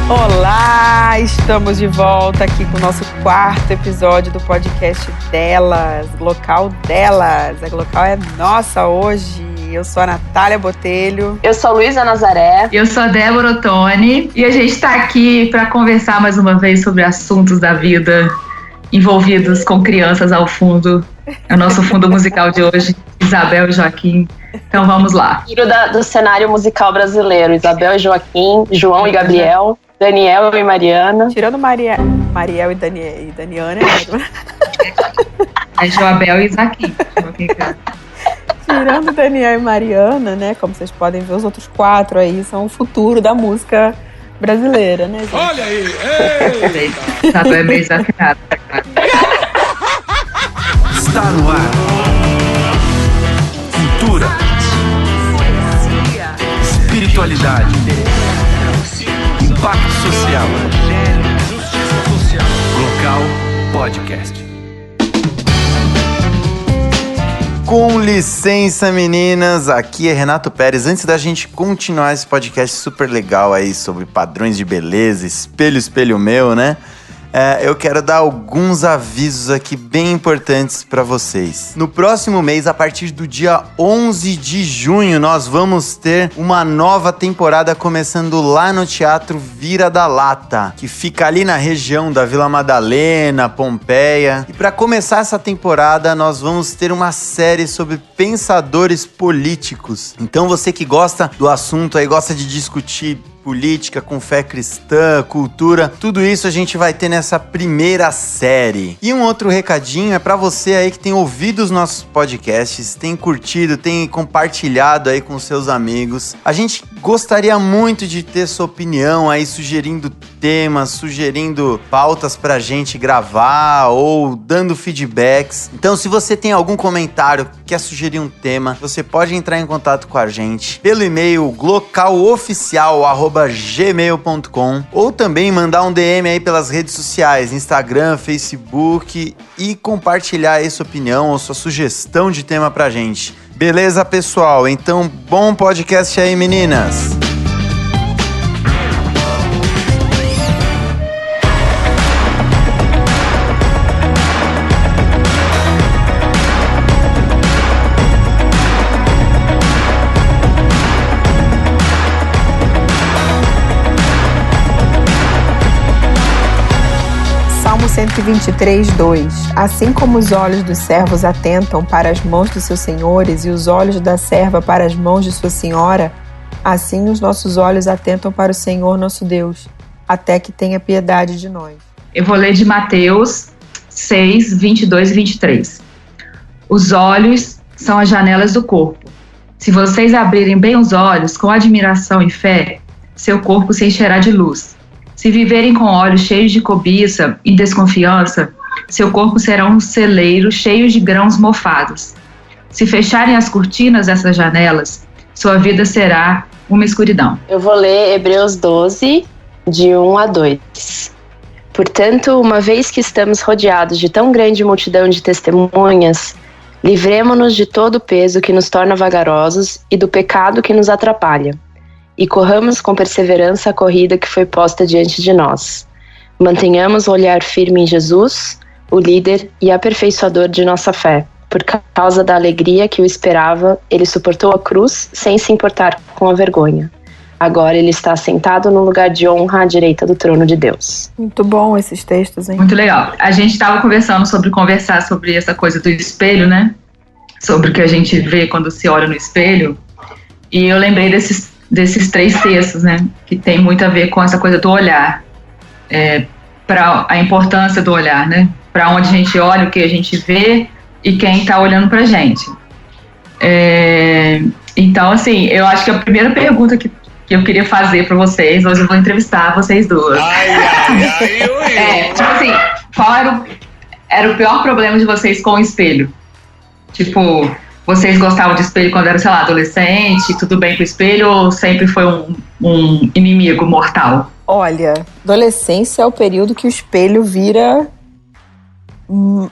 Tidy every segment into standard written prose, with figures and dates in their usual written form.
Olá, estamos de volta aqui com o nosso quarto episódio do podcast Delas, Glocal Delas. A Glocal é nossa hoje. Eu sou a Natália Botelho. Eu sou a Luísa Nazaré. Eu sou a Débora Ottoni. E a gente está aqui para conversar mais uma vez sobre assuntos da vida envolvidos com crianças ao fundo. É o nosso fundo musical de hoje, Isabel e Joaquim. Então vamos lá. Tiro do cenário musical brasileiro. Isabel e Joaquim, João e Gabriel, Daniel e Mariana. Tirando Mariel e Daniana. É Joabel e Isaquim. Tirando Daniel e Mariana, né? Como vocês podem ver, os outros quatro aí são o futuro da música brasileira, né, gente? Olha aí! Tá é meio desafinado. Está no ar. Cultura. Espiritualidade. Impacto social. Glocal Podcast. Com licença, meninas, aqui é Renato Pérez. Antes da gente continuar esse podcast super legal aí sobre padrões de beleza, espelho, espelho meu, né? Eu quero dar alguns avisos aqui bem importantes para vocês. No próximo mês, a partir do dia 11 de junho, nós vamos ter uma nova temporada começando lá no Teatro Vira da Lata, que fica ali na região da Vila Madalena, Pompeia. E para começar essa temporada, nós vamos ter uma série sobre pensadores políticos. Então você que gosta do assunto aí, gosta de discutir política, com fé cristã, cultura, tudo isso a gente vai ter nessa primeira série. E um outro recadinho é pra você aí que tem ouvido os nossos podcasts, tem curtido, tem compartilhado aí com seus amigos. A gente gostaria muito de ter sua opinião aí, sugerindo temas, sugerindo pautas pra gente gravar ou dando feedbacks. Então, se você tem algum comentário, quer sugerir um tema, você pode entrar em contato com a gente pelo e-mail glocaloficial@gmail.com ou também mandar um DM aí pelas redes sociais, Instagram, Facebook, e compartilhar aí sua opinião ou sua sugestão de tema pra gente. Beleza, pessoal? Então, bom podcast aí, meninas! Salmo 123, 2. Assim como os olhos dos servos atentam para as mãos dos seus senhores e os olhos da serva para as mãos de sua senhora, assim os nossos olhos atentam para o Senhor nosso Deus, até que tenha piedade de nós. Eu vou ler de Mateus 6, 22 e 23. Os olhos são as janelas do corpo. Se vocês abrirem bem os olhos com admiração e fé, seu corpo se encherá de luz. Se viverem com olhos cheios de cobiça e desconfiança, seu corpo será um celeiro cheio de grãos mofados. Se fecharem as cortinas dessas janelas, sua vida será uma escuridão. Eu vou ler Hebreus 12, de 1 a 2. Portanto, uma vez que estamos rodeados de tão grande multidão de testemunhas, livremo-nos de todo o peso que nos torna vagarosos e do pecado que nos atrapalha. E corramos com perseverança a corrida que foi posta diante de nós. Mantenhamos o olhar firme em Jesus, o líder e aperfeiçoador de nossa fé. Por causa da alegria que o esperava, ele suportou a cruz sem se importar com a vergonha. Agora ele está sentado no lugar de honra à direita do trono de Deus. Muito bom esses textos, hein? Muito legal. A gente estava conversando sobre essa coisa do espelho, né? Sobre o que a gente vê quando se olha no espelho. E eu lembrei desses três textos, né, que tem muito a ver com essa coisa do olhar, para a importância do olhar, né, para onde a gente olha, o que a gente vê e quem está olhando para a gente. Então, assim, eu acho que a primeira pergunta que eu queria fazer para vocês, hoje eu vou entrevistar vocês duas. Tipo assim, qual era o pior problema de vocês com o espelho? Tipo, vocês gostavam de espelho quando era, sei lá, adolescente, tudo bem com o espelho, ou sempre foi um inimigo mortal? Olha, adolescência é o período que o espelho vira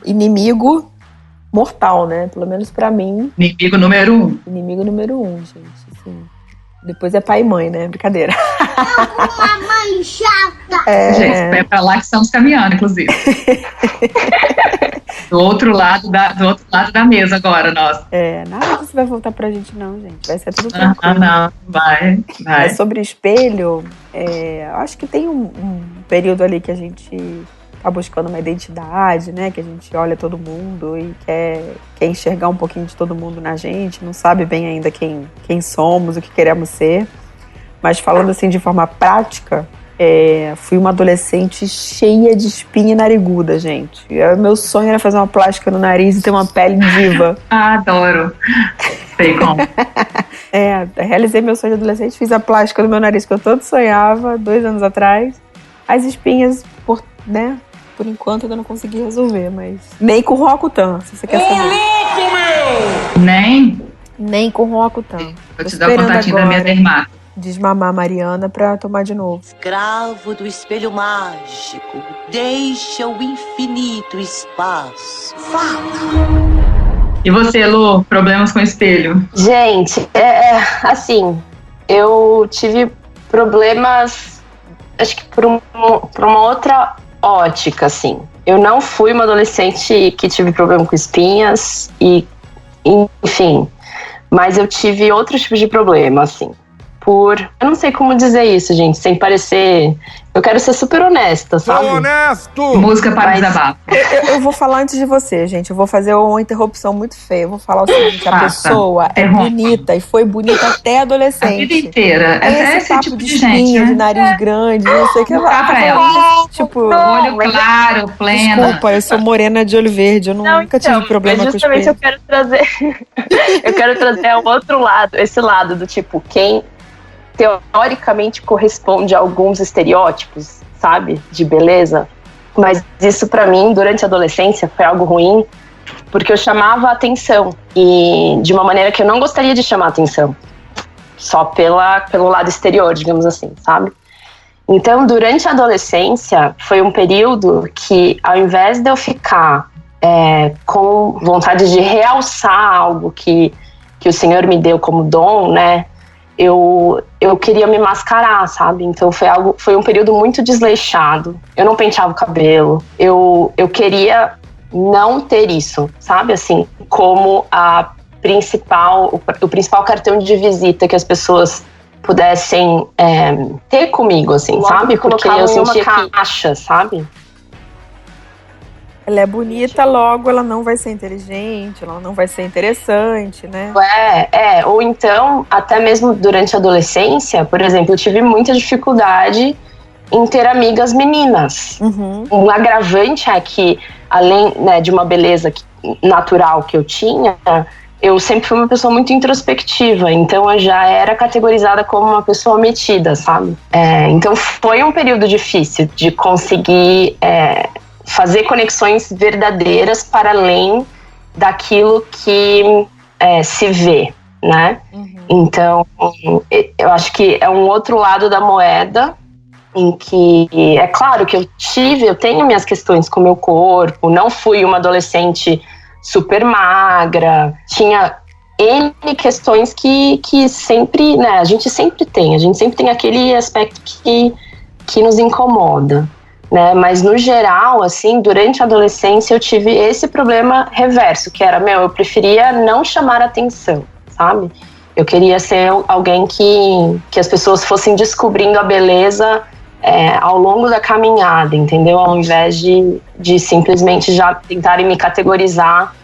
inimigo mortal, né? Pelo menos pra mim. Inimigo número 1. Inimigo número 1, gente. Assim. Depois é pai e mãe, né? Brincadeira. Mamãe chata! Gente, é pra lá que estamos caminhando, inclusive. Do outro lado da mesa agora, nossa. Nada disso vai voltar pra gente não, gente. Vai ser tudo tranquilo. Não, vai. Mas sobre espelho, acho que tem um período ali que a gente tá buscando uma identidade, né? Que a gente olha todo mundo e quer enxergar um pouquinho de todo mundo na gente, não sabe bem ainda quem somos, o que queremos ser. Mas falando assim de forma prática, fui uma adolescente cheia de espinha nariguda, gente. Meu sonho era fazer uma plástica no nariz e ter uma pele diva. Adoro. Sei como. Realizei meu sonho de adolescente, fiz a plástica do meu nariz que eu tanto sonhava 2 anos atrás. As espinhas, por enquanto, ainda não consegui resolver, mas... Nem com Roacutan, se você quer saber. Louco, meu! Nem com Roacutan. Vou te dar o contatinho da minha dermato. Desmamar a Mariana pra tomar de novo. Escravo do espelho mágico, deixa o infinito espaço. Fala! E você, Lu, problemas com espelho? Gente, assim, eu tive problemas, acho que por uma outra ótica, assim. Eu não fui uma adolescente que tive problema com espinhas enfim, mas eu tive outros tipos de problema, assim. Eu não sei como dizer isso, gente, sem parecer... Eu quero ser super honesta, sabe? Sou honesto! Música para desabafo. Eu vou falar antes de você, gente. Eu vou fazer uma interrupção muito feia. Eu vou falar o seguinte, a pessoa é bonita e foi bonita até adolescente. A vida inteira. Esse papo tipo de de espinha, gente, né? de nariz grande, não sei o que lá. Pra ela. Tipo, Olho claro, plena. Desculpa, eu sou morena de olho verde. Eu nunca tive problema com espelho. Justamente eu quero trazer o outro lado, esse lado do tipo, quem teoricamente corresponde a alguns estereótipos, sabe, de beleza, mas isso pra mim, durante a adolescência, foi algo ruim, porque eu chamava a atenção, e de uma maneira que eu não gostaria de chamar a atenção, só pelo lado exterior, digamos assim, sabe? Então, durante a adolescência, foi um período que, ao invés de eu ficar com vontade de realçar algo que o Senhor me deu como dom, né, eu queria me mascarar, sabe? Então foi um período muito desleixado. Eu não penteava o cabelo. Eu queria não ter isso, sabe? Assim, como o principal cartão de visita que as pessoas pudessem ter comigo, assim, sabe? Porque eu sentia caixa, sabe? Ela é bonita, logo ela não vai ser inteligente, ela não vai ser interessante, né? Ou então, até mesmo durante a adolescência, por exemplo, eu tive muita dificuldade em ter amigas meninas. Uhum. Um agravante é que, além, né, de uma beleza natural que eu tinha, eu sempre fui uma pessoa muito introspectiva, então eu já era categorizada como uma pessoa metida, sabe? Então foi um período difícil de conseguir... fazer conexões verdadeiras para além daquilo que se vê, né? Uhum. Então, eu acho que é um outro lado da moeda, em que é claro que eu tenho minhas questões com o meu corpo, não fui uma adolescente super magra, tinha N questões que sempre, né, a gente sempre tem aquele aspecto que nos incomoda. Né? Mas no geral, assim, durante a adolescência eu tive esse problema reverso, que era, eu preferia não chamar atenção, sabe? Eu queria ser alguém que as pessoas fossem descobrindo a beleza ao longo da caminhada, entendeu? Ao invés de simplesmente já tentarem me categorizar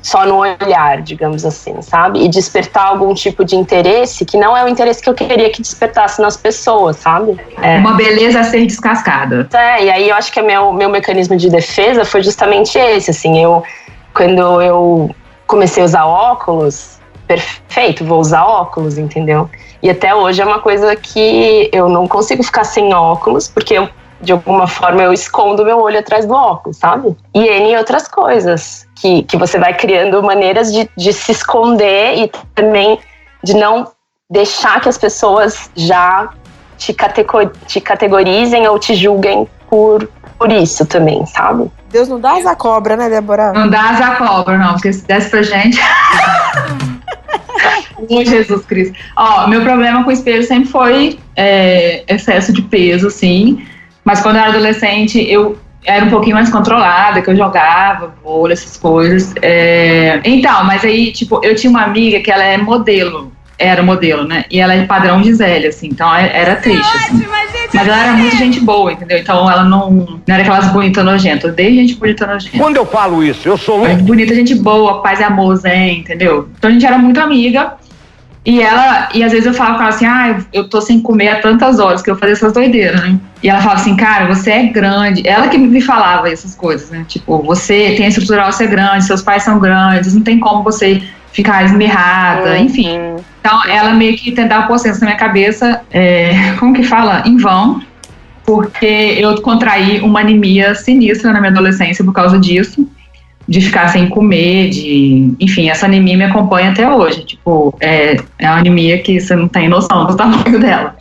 só no olhar, digamos assim, sabe? E despertar algum tipo de interesse que não é o interesse que eu queria que despertasse nas pessoas, sabe? Uma beleza a ser descascada. E aí eu acho que meu mecanismo de defesa foi justamente esse, assim, quando eu comecei a usar óculos, perfeito, vou usar óculos, entendeu? E até hoje é uma coisa que eu não consigo ficar sem óculos, porque de alguma forma eu escondo meu olho atrás do óculos, sabe? E N outras coisas, que você vai criando maneiras de se esconder e também de não deixar que as pessoas já te categorizem ou te julguem por isso também, sabe? Deus não dá asa cobra, né, Débora? Não dá asa cobra, não, porque se desse pra gente... Ô, Jesus Cristo. Ó, meu problema com o espelho sempre foi excesso de peso, assim. Mas quando eu era adolescente, eu era um pouquinho mais controlada, que eu jogava vôlei, essas coisas. Então, mas aí, tipo, eu tinha uma amiga que ela é modelo. Era modelo, né? E ela é padrão Gisele, assim. Então, era triste, assim. Mas ela era muito gente boa, entendeu? Então, ela não era aquelas bonitas nojentas. Eu odeio gente bonita nojenta. Quando eu falo isso, eu sou Mas bonita, gente boa, paz e amor, zen, entendeu? Então, a gente era muito amiga. E às vezes eu falava com ela assim, eu tô sem comer há tantas horas, que eu fazia essas doideiras, né? E ela falava assim, cara, você é grande. Ela que me falava essas coisas, né? Tipo, você tem a estrutural, você é grande, seus pais são grandes, não tem como você ficar esmirrada, enfim. Então, ela meio que tentava pôr senso na minha cabeça, como que fala? Em vão, porque eu contraí uma anemia sinistra na minha adolescência por causa disso. De ficar sem comer, enfim, essa anemia me acompanha até hoje, tipo, é uma anemia que você não tem noção do tamanho dela.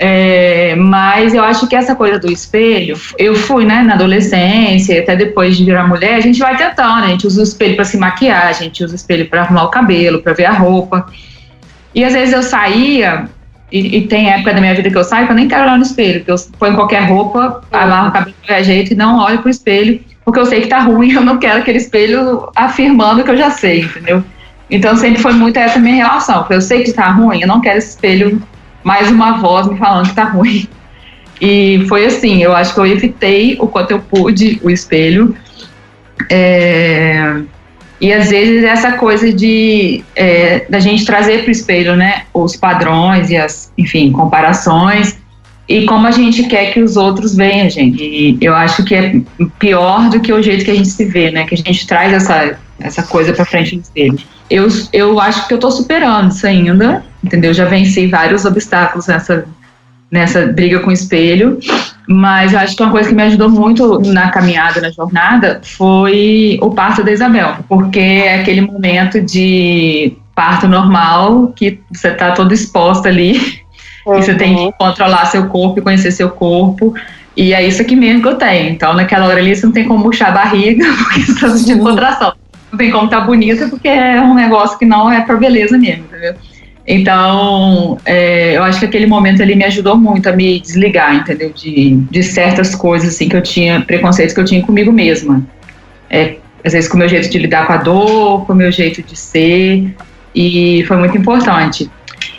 Mas eu acho que essa coisa do espelho, eu fui, né, na adolescência, até depois de virar mulher, a gente vai tentando, a gente usa o espelho para se maquiar, a gente usa o espelho para arrumar o cabelo, para ver a roupa, e às vezes eu saía, e tem época da minha vida que eu saio que eu nem quero olhar no espelho, que eu ponho qualquer roupa, amarro o cabelo de qualquer jeito e não olho pro espelho, porque eu sei que tá ruim, eu não quero aquele espelho afirmando que eu já sei, entendeu? Então sempre foi muito essa minha relação, porque eu sei que tá ruim, eu não quero esse espelho, mais uma voz me falando que tá ruim. E foi assim, eu acho que eu evitei o quanto eu pude o espelho, e às vezes essa coisa da gente trazer pro espelho, né, os padrões e as, enfim, comparações, e como a gente quer que os outros vejam a gente. E eu acho que é pior do que o jeito que a gente se vê, né? Que a gente traz essa coisa pra frente do espelho. Eu acho que eu tô superando isso ainda, entendeu? Já venci vários obstáculos nessa briga com o espelho, mas eu acho que uma coisa que me ajudou muito na caminhada, na jornada, foi o parto da Isabel, porque é aquele momento de parto normal, que você tá toda exposta ali, e você tem que controlar seu corpo e conhecer seu corpo. E é isso aqui mesmo que eu tenho. Então, naquela hora ali, você não tem como murchar a barriga, porque você está sentindo contração. Não tem como estar bonita, porque é um negócio que não é pra beleza mesmo, entendeu? Então, eu acho que aquele momento ali me ajudou muito a me desligar, entendeu? De certas coisas, assim, que eu tinha, preconceitos que eu tinha comigo mesma. Às vezes com o meu jeito de lidar com a dor, com o meu jeito de ser. E foi muito importante.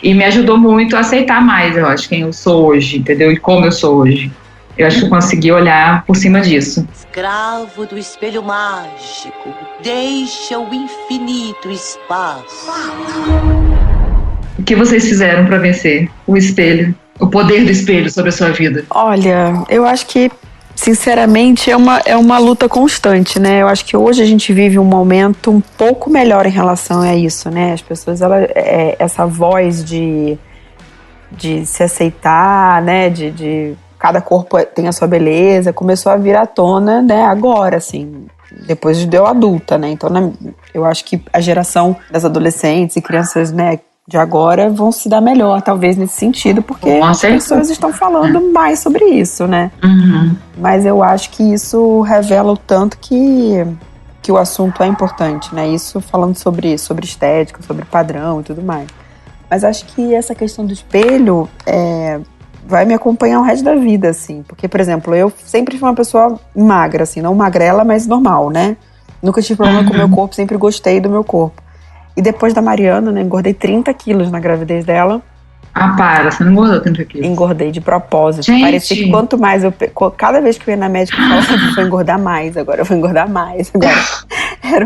E me ajudou muito a aceitar mais, eu acho, quem eu sou hoje, entendeu? E como eu sou hoje. Eu acho que eu consegui olhar por cima disso. Escravo do espelho mágico, deixa o infinito espaço. O que vocês fizeram para vencer o espelho? O poder do espelho sobre a sua vida? Olha, eu acho que, sinceramente, é uma luta constante, né? Eu acho que hoje a gente vive um momento um pouco melhor em relação a isso, né? As pessoas, essa voz de se aceitar, né? De cada corpo tem a sua beleza, começou a vir à tona, né? Agora, assim, depois de eu adulta, né? Então, eu acho que a geração das adolescentes e crianças, né, de agora vão se dar melhor, talvez, nesse sentido, porque as pessoas estão falando mais sobre isso, né? Uhum. Mas eu acho que isso revela o tanto que o assunto é importante, né? Isso falando sobre estética, sobre padrão e tudo mais. Mas acho que essa questão do espelho vai me acompanhar o resto da vida, assim. Porque, por exemplo, eu sempre fui uma pessoa magra, assim, não magrela, mas normal, né? Nunca tive problema com o meu corpo, sempre gostei do meu corpo. E depois da Mariana, né, engordei 30 quilos na gravidez dela. Ah, para, você não engordou 30 quilos? Engordei de propósito. Gente. Parecia que quanto mais cada vez que eu ia na médica, eu falava, eu vou engordar mais agora, eu vou engordar mais agora. Era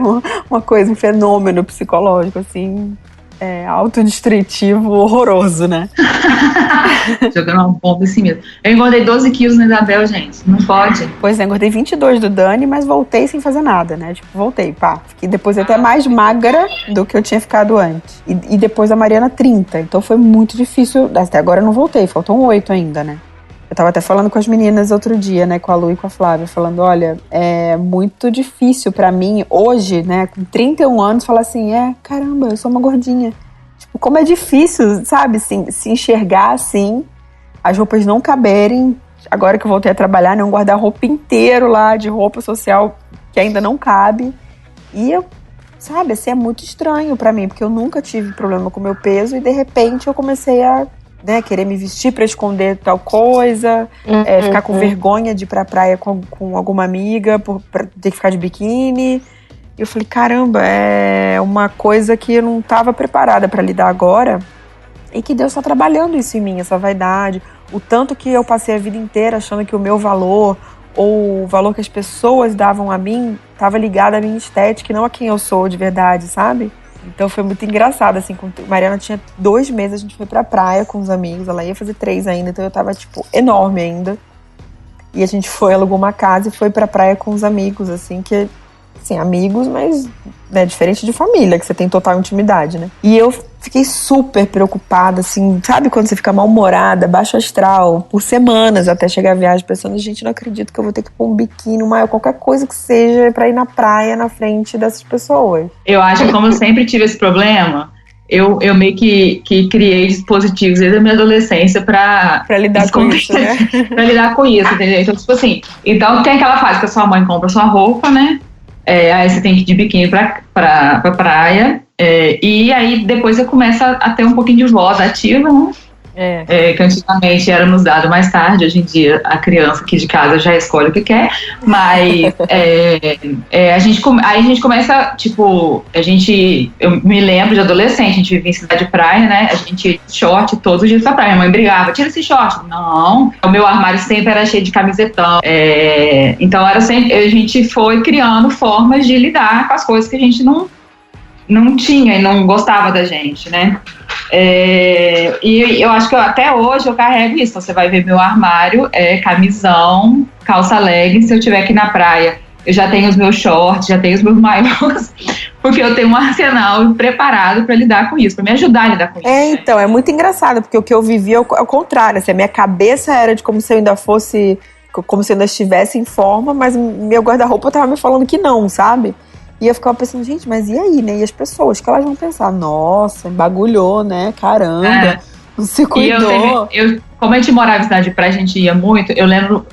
uma coisa, um fenômeno psicológico, assim, autodestrutivo, horroroso, né? Jogando uma bomba assim mesmo. Eu engordei 12 quilos na Isabel, gente. Não pode. Pois é, engordei 22 do Dani, mas voltei sem fazer nada, né? Tipo, voltei, pá. Fiquei depois até mais magra do que eu tinha ficado antes. E depois a Mariana 30. Então foi muito difícil. Até agora eu não voltei, faltam 8 ainda, né? Eu tava até falando com as meninas outro dia, né? Com a Lu e com a Flávia, falando, olha, é muito difícil pra mim hoje, né? Com 31 anos, falar assim, caramba, eu sou uma gordinha. Tipo, como é difícil, sabe? Se enxergar assim, as roupas não caberem. Agora que eu voltei a trabalhar, né? Um guarda-roupa inteiro lá de roupa social que ainda não cabe. E eu sabe, assim, é muito estranho pra mim, porque eu nunca tive problema com o meu peso e de repente eu comecei a, né, querer me vestir pra esconder tal coisa, ficar com vergonha de ir pra praia com alguma amiga, pra ter que ficar de biquíni. E eu falei, caramba, é uma coisa que eu não tava preparada pra lidar agora e que Deus tá trabalhando isso em mim, essa vaidade. O tanto que eu passei a vida inteira achando que o meu valor ou o valor que as pessoas davam a mim estava ligado à minha estética e não a quem eu sou de verdade, sabe? Então foi muito engraçado, assim, Mariana tinha 2 meses, a gente foi pra praia com os amigos, ela ia fazer 3 ainda, então eu tava, tipo, enorme ainda. E a gente alugou uma casa e foi pra praia com os amigos, assim, que, assim, amigos, mas, né, diferente de família, que você tem total intimidade, né? E eu fiquei super preocupada, assim, sabe quando você fica mal-humorada, baixo astral, por semanas até chegar a viagem, pensando, gente, não acredito que eu vou ter que pôr um biquíni, qualquer coisa que seja pra ir na praia na frente dessas pessoas. Eu acho que como eu sempre tive esse problema, eu meio que criei dispositivos desde a minha adolescência pra lidar com isso, né? Pra lidar com isso, entendeu? Então, tipo assim, então tem aquela fase que a sua mãe compra sua roupa, né? Aí você tem que ir de biquíni pra praia. E aí depois você começa a ter um pouquinho de voz ativa, né? Que antigamente era nos dado mais tarde, hoje em dia a criança aqui de casa já escolhe o que quer, mas aí a gente começa, tipo, eu me lembro de adolescente, a gente vivia em cidade de praia, né, a gente ia de short todos os dias pra praia, minha mãe brigava, tira esse short, não, o meu armário sempre era cheio de camisetão, então a gente foi criando formas de lidar com as coisas que a gente não tinha e não gostava da gente, né? E eu acho que até hoje eu carrego isso. Você vai ver meu armário, camisão, calça legging. Se eu estiver aqui na praia, eu já tenho os meus shorts, já tenho os meus maiôs, porque eu tenho um arsenal preparado para lidar com isso, para me ajudar a lidar com isso. Então, é muito engraçado, porque o que eu vivi é o contrário. Assim, a minha cabeça era de como se eu ainda fosse, como se eu ainda estivesse em forma, mas meu guarda-roupa tava me falando que não, sabe? E eu ficava pensando, gente, mas e aí, né? E as pessoas, que elas vão pensar? Nossa, bagulhou, né? Caramba, não se cuidou. Como a gente morava em cidade de praia, a gente ia muito, eu lembro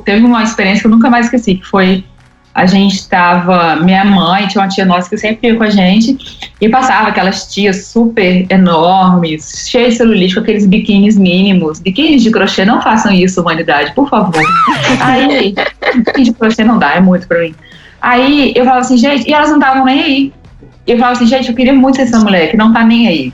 teve uma experiência que eu nunca mais esqueci, que foi, a gente tava, minha mãe, tinha uma tia nossa que sempre ia com a gente, e passava aquelas tias super enormes, cheias de celulite, com aqueles biquínis mínimos, biquínis de crochê, não façam isso, humanidade, por favor. Aí, biquíni de crochê não dá, é muito pra mim. Aí eu falava assim, gente, e elas não estavam nem aí. E eu falava assim, gente, eu queria muito ser essa mulher que não tá nem aí.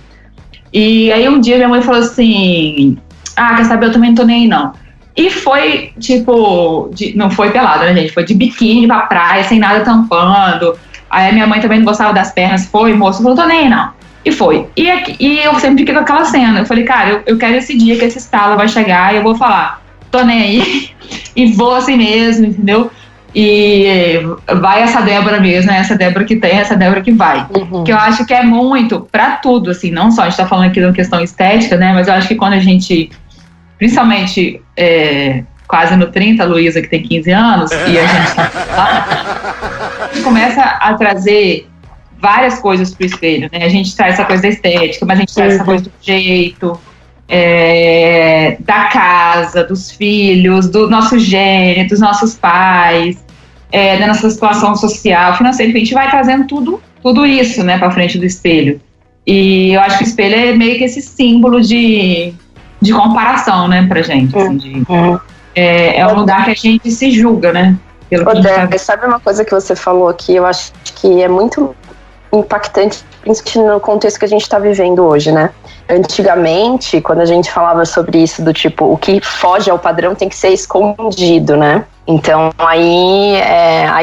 E aí um dia minha mãe falou assim, quer saber, eu também não tô nem aí não. E foi, tipo, não foi pelada, né, gente? Foi de biquíni pra praia, sem nada tampando. Aí a minha mãe também não gostava das pernas, foi, moço, falou, tô nem aí não. E foi. E eu sempre fiquei com aquela cena. Eu falei, cara, eu quero esse dia que esse estalo vai chegar e eu vou falar, tô nem aí. E vou assim mesmo, entendeu? E vai essa Débora mesmo, né? Essa Débora que tem, essa Débora que vai. Que eu acho que é muito pra tudo, assim, não só a gente tá falando aqui de uma questão estética, né? Mas eu acho que quando a gente, principalmente quase no 30, a Luísa que tem 15 anos, e a gente começa a trazer várias coisas pro espelho, né? A gente traz essa coisa da estética, mas a gente traz essa coisa do jeito, da casa, dos filhos, do nosso gênero, dos nossos pais, da nossa situação social, financeira, enfim, a gente vai trazendo tudo isso, né, pra frente do espelho. E eu acho que o espelho é meio que esse símbolo de comparação, né, pra gente. Assim, é um lugar que a gente se julga, né? Pelo que sabe uma coisa que você falou aqui, eu acho que é muito impactante, principalmente no contexto que a gente está vivendo hoje, né? Antigamente, quando a gente falava sobre isso, do tipo, o que foge ao padrão tem que ser escondido, né? Então, aí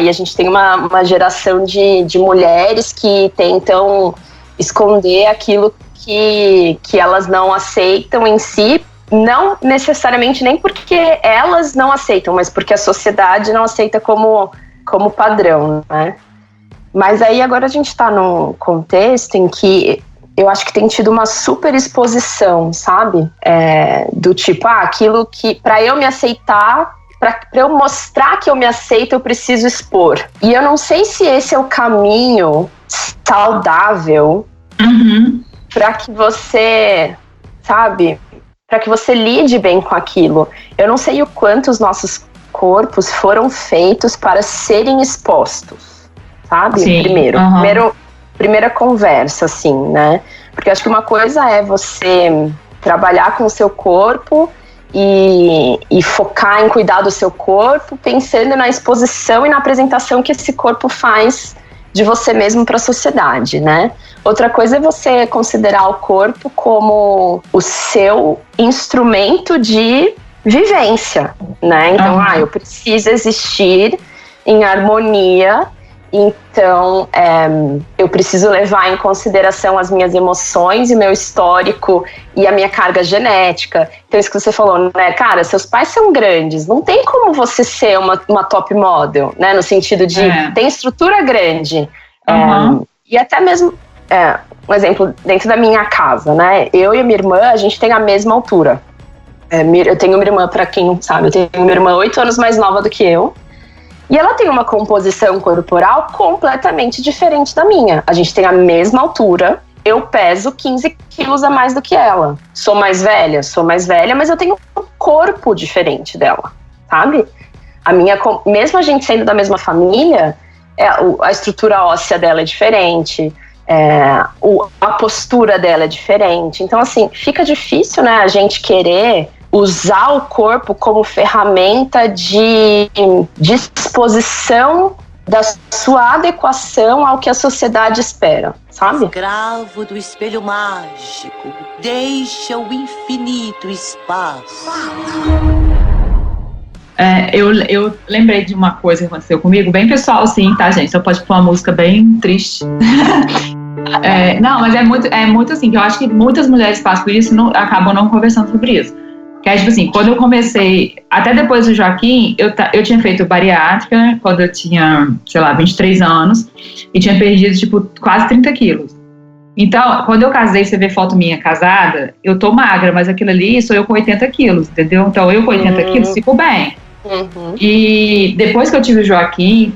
a gente tem uma geração de mulheres que tentam esconder aquilo que elas não aceitam em si, não necessariamente nem porque elas não aceitam, mas porque a sociedade não aceita como padrão, né? Mas aí agora a gente está num contexto em que eu acho que tem tido uma super exposição, sabe? Do tipo, aquilo que, para eu me aceitar, para eu mostrar que eu me aceito, eu preciso expor. E eu não sei se esse é o caminho saudável para que você, sabe, para que você lide bem com aquilo. Eu não sei o quanto os nossos corpos foram feitos para serem expostos, sabe? Sim, Primeira conversa, assim, né? Porque acho que uma coisa é você trabalhar com o seu corpo e focar em cuidar do seu corpo, pensando na exposição e na apresentação que esse corpo faz de você mesmo para a sociedade, né? Outra coisa é você considerar o corpo como o seu instrumento de vivência, né? Então, eu preciso existir em harmonia, então eu preciso levar em consideração as minhas emoções e meu histórico e a minha carga genética. Então, isso que você falou, né? Cara, seus pais são grandes, não tem como você ser uma top model, né? No sentido de, tem estrutura grande. E até mesmo, um exemplo, dentro da minha casa, né? Eu e a minha irmã, a gente tem a mesma altura. Eu tenho uma irmã, pra quem não sabe, eu tenho uma irmã 8 anos mais nova do que eu. E ela tem uma composição corporal completamente diferente da minha. A gente tem a mesma altura, eu peso 15 quilos a mais do que ela. Sou mais velha, mas eu tenho um corpo diferente dela, sabe? Mesmo a gente sendo da mesma família, a estrutura óssea dela é diferente, a postura dela é diferente. Então, assim, fica difícil, né, a gente querer usar o corpo como ferramenta de disposição da sua adequação ao que a sociedade espera, sabe? Escravo do espelho mágico, deixa o infinito espaço. Eu lembrei de uma coisa que aconteceu comigo, bem pessoal, sim, tá, gente? Então pode pôr uma música bem triste. Não, mas é muito assim, que eu acho que muitas mulheres passam por isso e acabam não conversando sobre isso. Que é tipo assim, quando eu comecei, até depois do Joaquim, eu tinha feito bariátrica, né, quando eu tinha, sei lá, 23 anos, e tinha perdido, tipo, quase 30 quilos. Então, quando eu casei, você vê foto minha casada, eu tô magra, mas aquilo ali sou eu com 80 quilos, entendeu? Então, eu com 80 quilos fico bem. E depois que eu tive o Joaquim,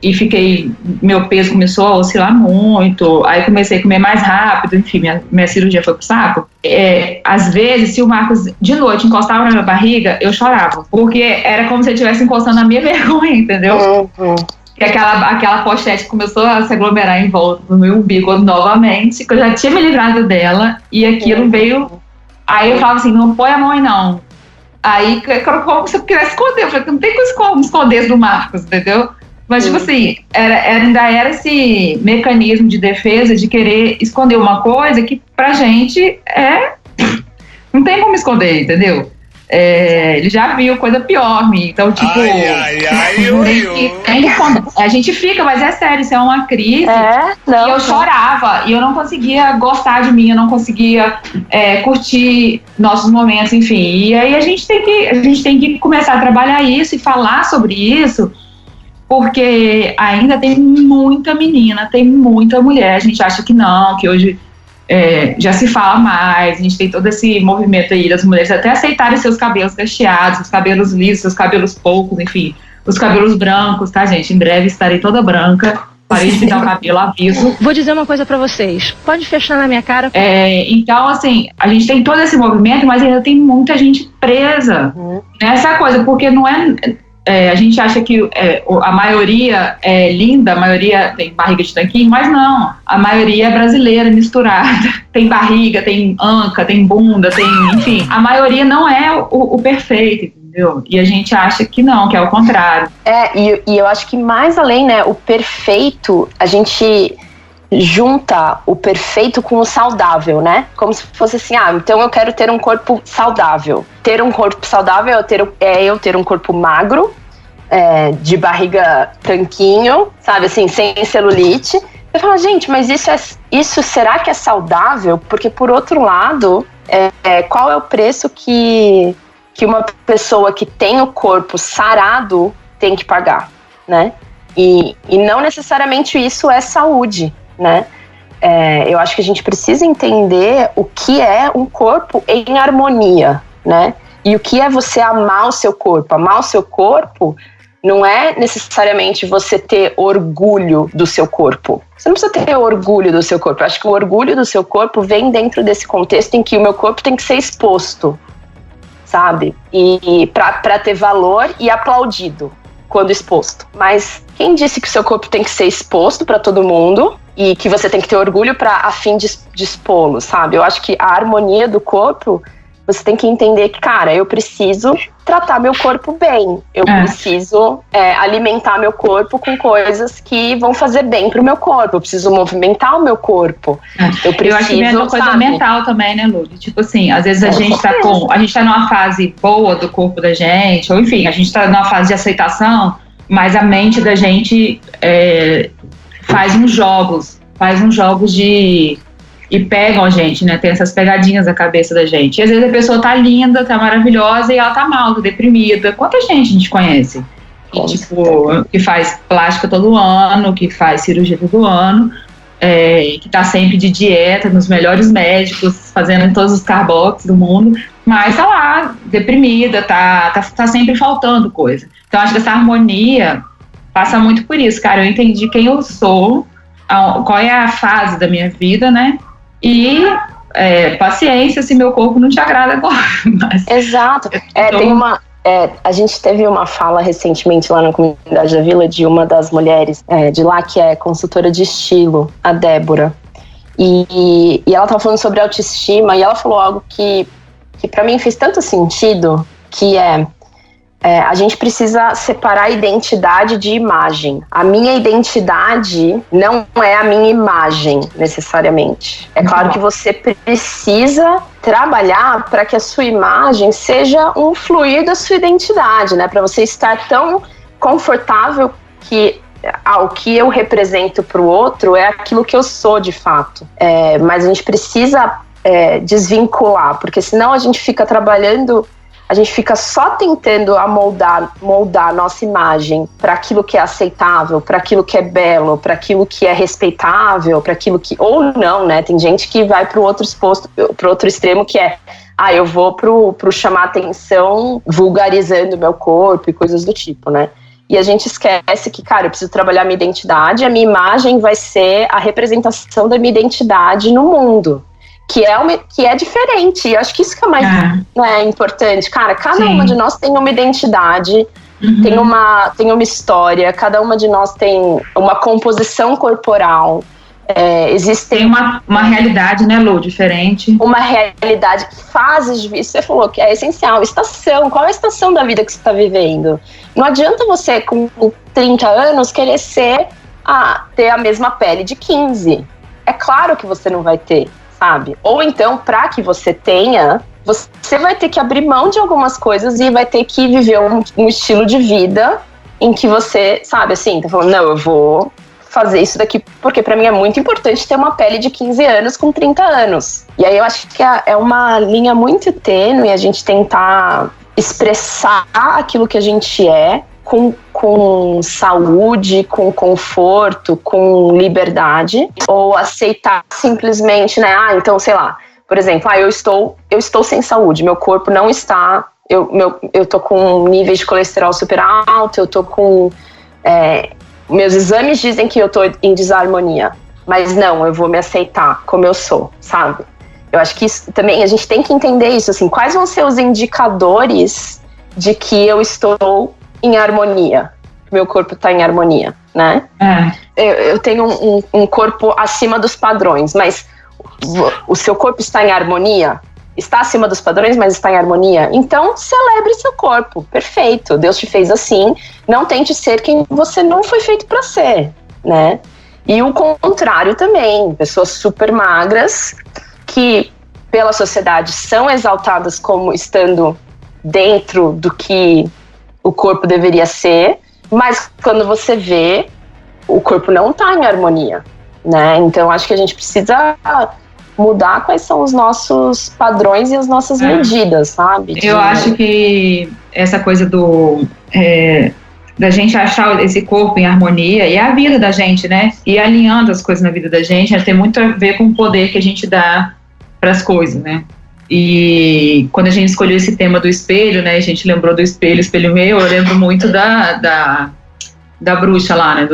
enfim, meu peso começou a oscilar muito, aí comecei a comer mais rápido, enfim, minha cirurgia foi pro saco. Às vezes, se o Marcos de noite encostava na minha barriga, eu chorava, porque era como se ele estivesse encostando na minha vergonha, entendeu? Que aquela pochete começou a se aglomerar em volta do meu umbigo novamente, que eu já tinha me livrado dela, e aquilo veio. Aí eu falava assim, não põe a mão aí não. Aí, como se eu quisesse esconder, eu falei, não tem como esconder do Marcos, entendeu? Mas, tipo assim, ainda era esse mecanismo de defesa de querer esconder uma coisa que pra gente não tem como esconder, entendeu? Ele já viu coisa pior, então, tipo... a gente fica, mas é sério, isso é uma crise. E eu chorava, e eu não conseguia gostar de mim, eu não conseguia curtir nossos momentos, enfim. E aí a gente tem que começar a trabalhar isso e falar sobre isso, porque ainda tem muita menina, tem muita mulher. A gente acha que não, que hoje já se fala mais, a gente tem todo esse movimento aí das mulheres até aceitarem seus cabelos cacheados, seus cabelos lisos, seus cabelos poucos, enfim, os cabelos brancos, tá, gente? Em breve estarei toda branca, parei de pintar o cabelo, aviso. Vou dizer uma coisa pra vocês, pode fechar na minha cara. Então, assim, a gente tem todo esse movimento, mas ainda tem muita gente presa nessa coisa, porque não a gente acha que a maioria é linda, a maioria tem barriga de tanquinho, mas não, a maioria é brasileira, misturada, tem barriga, tem anca, tem bunda, enfim, a maioria não é o perfeito, entendeu? E a gente acha que não, que é o contrário. E eu acho que mais além, né, o perfeito, a gente junta o perfeito com o saudável, né? Como se fosse assim, então eu quero ter um corpo saudável. Ter um corpo saudável é eu ter um corpo magro, de barriga tanquinho, sabe, assim, sem celulite. Eu falo, gente, mas isso será que é saudável? Porque, por outro lado, qual é o preço que uma pessoa que tem o corpo sarado tem que pagar, né? E não necessariamente isso é saúde, né? Eu acho que a gente precisa entender o que é um corpo em harmonia, né? E o que é você amar o seu corpo. Amar o seu corpo não é necessariamente você ter orgulho do seu corpo. Você não precisa ter orgulho do seu corpo. Eu acho que o orgulho do seu corpo vem dentro desse contexto em que o meu corpo tem que ser exposto, sabe? E pra ter valor e aplaudido quando exposto. Mas Quem disse que o seu corpo tem que ser exposto para todo mundo e que você tem que ter orgulho a fim de expô-lo, sabe? Eu acho que a harmonia do corpo, você tem que entender que, cara, eu preciso tratar meu corpo bem. Eu preciso alimentar meu corpo com coisas que vão fazer bem pro meu corpo. Eu preciso movimentar o meu corpo. Eu acho que é uma coisa mental também, né, Lu? Tipo assim, às vezes a gente tá numa fase boa do corpo da gente, ou enfim, a gente tá numa fase de aceitação, mas a mente da gente faz uns jogos e pegam a gente, né? Tem essas pegadinhas na cabeça da gente. E às vezes a pessoa tá linda, tá maravilhosa e ela tá mal, tá deprimida. Quanta gente a gente conhece? Que faz plástica todo ano, que faz cirurgia todo ano, que tá sempre de dieta, nos melhores médicos, fazendo todos os carbox do mundo, mas tá lá, deprimida, tá sempre faltando coisa. Então acho que essa harmonia passa muito por isso, cara. Eu entendi quem eu sou, qual é a fase da minha vida, né? E paciência se meu corpo não te agrada agora. Mas exato. A gente teve uma fala recentemente lá na comunidade da Vila de uma das mulheres de lá que é consultora de estilo, a Débora. E ela estava falando sobre autoestima e ela falou algo que para mim fez tanto sentido, que a gente precisa separar identidade de imagem. A minha identidade não é a minha imagem, necessariamente. É claro que você precisa trabalhar para que a sua imagem seja um fluir da sua identidade, né? Para você estar tão confortável que o que eu represento para o outro é aquilo que eu sou de fato. Mas a gente precisa desvincular, porque senão a gente fica trabalhando... A gente fica só tentando moldar a nossa imagem para aquilo que é aceitável, para aquilo que é belo, para aquilo que é respeitável, para aquilo que... Ou não, né? Tem gente que vai para o outro extremo, que eu vou pro chamar atenção vulgarizando o meu corpo e coisas do tipo, né? E a gente esquece que, cara, eu preciso trabalhar minha identidade, a minha imagem vai ser a representação da minha identidade no mundo. Que é diferente, e acho que isso que é mais importante. Cara, cada uma de nós tem uma identidade, tem uma história, cada uma de nós tem uma composição corporal. Tem uma realidade, né, Lu, diferente. Uma realidade, fases de vida, você falou que é essencial. Estação, qual é a estação da vida que você está vivendo? Não adianta você, com 30 anos, querer ter a mesma pele de 15. É claro que você não vai ter. Sabe? Ou então, para que você tenha, você vai ter que abrir mão de algumas coisas e vai ter que viver um estilo de vida em que você, sabe, assim, tá falando, não, eu vou fazer isso daqui porque para mim é muito importante ter uma pele de 15 anos com 30 anos. E aí eu acho que é uma linha muito tênue a gente tentar expressar aquilo que a gente é com saúde, com conforto, com liberdade, ou aceitar simplesmente, né? Então, sei lá, por exemplo, eu estou sem saúde, meu corpo não está, eu tô com níveis de colesterol super alto, eu tô com, meus exames dizem que eu tô em desarmonia, mas não, eu vou me aceitar como eu sou, sabe? Eu acho que isso também, a gente tem que entender isso, assim, quais vão ser os indicadores de que eu estou em harmonia, meu corpo está em harmonia, né? Eu tenho um corpo acima dos padrões, mas o seu corpo está em harmonia? Está acima dos padrões, mas está em harmonia? Então, celebre seu corpo, perfeito, Deus te fez assim, não tente ser quem você não foi feito para ser, né? E o contrário também, pessoas super magras, que pela sociedade são exaltadas como estando dentro do que o corpo deveria ser, mas quando você vê, o corpo não está em harmonia, né? Então acho que a gente precisa mudar quais são os nossos padrões e as nossas medidas, sabe? Eu acho que essa coisa da gente achar esse corpo em harmonia e a vida da gente, né? E alinhando as coisas na vida da gente tem muito a ver com o poder que a gente dá para as coisas, né? E quando a gente escolheu esse tema do espelho, né, a gente lembrou do espelho meu, eu lembro muito da bruxa lá, né,